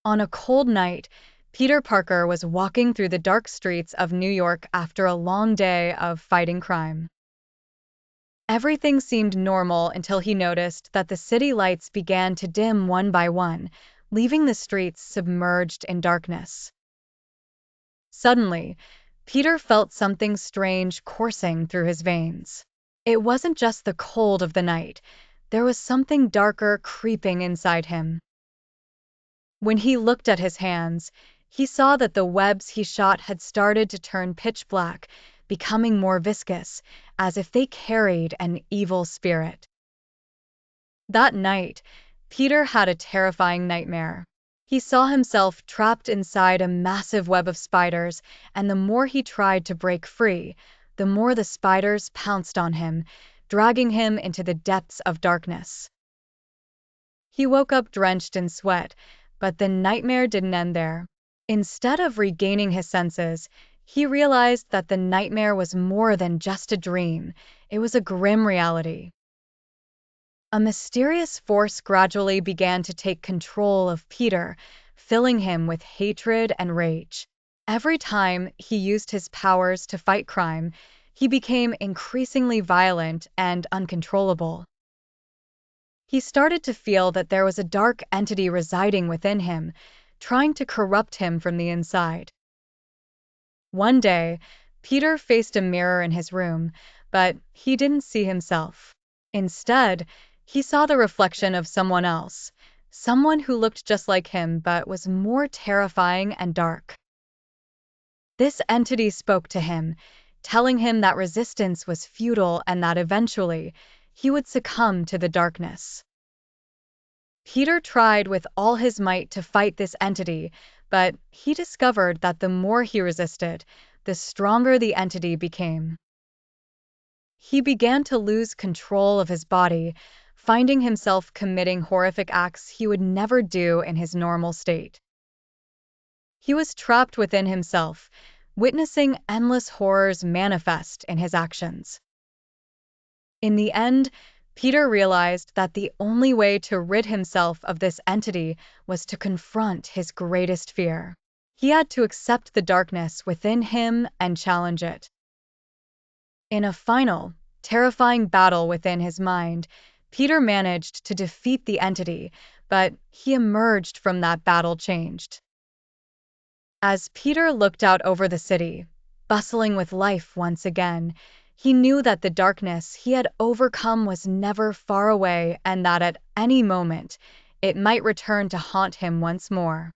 On a cold night, Peter Parker was walking through the dark streets of New York after a long day of fighting crime. Everything seemed normal until he noticed that the city lights began to dim one by one, leaving the streets submerged in darkness. Suddenly, Peter felt something strange coursing through his veins. It wasn't just the cold of the night, there was something darker creeping inside him. When he looked at his hands, he saw that the webs he shot had started to turn pitch black, becoming more viscous, as if they carried an evil spirit. That night, Peter had a terrifying nightmare. He saw himself trapped inside a massive web of spiders, and the more he tried to break free, the more the spiders pounced on him, dragging him into the depths of darkness. He woke up drenched in sweat, but the nightmare didn't end there. Instead of regaining his senses, he realized that the nightmare was more than just a dream. It was a grim reality. A mysterious force gradually began to take control of Peter, filling him with hatred and rage. Every time he used his powers to fight crime, he became increasingly violent and uncontrollable. He started to feel that there was a dark entity residing within him, trying to corrupt him from the inside. One day, Peter faced a mirror in his room, but he didn't see himself. Instead, he saw the reflection of someone else, someone who looked just like him but was more terrifying and dark. This entity spoke to him, telling him that resistance was futile and that eventually he would succumb to the darkness. Peter tried with all his might to fight this entity, but he discovered that the more he resisted, the stronger the entity became. He began to lose control of his body, finding himself committing horrific acts he would never do in his normal state. He was trapped within himself, witnessing endless horrors manifest in his actions. In the end, Peter realized that the only way to rid himself of this entity was to confront his greatest fear. He had to accept the darkness within him and challenge it. In a final, terrifying battle within his mind, Peter managed to defeat the entity, but he emerged from that battle changed. As Peter looked out over the city, bustling with life once again, he knew that the darkness he had overcome was never far away and that at any moment it might return to haunt him once more.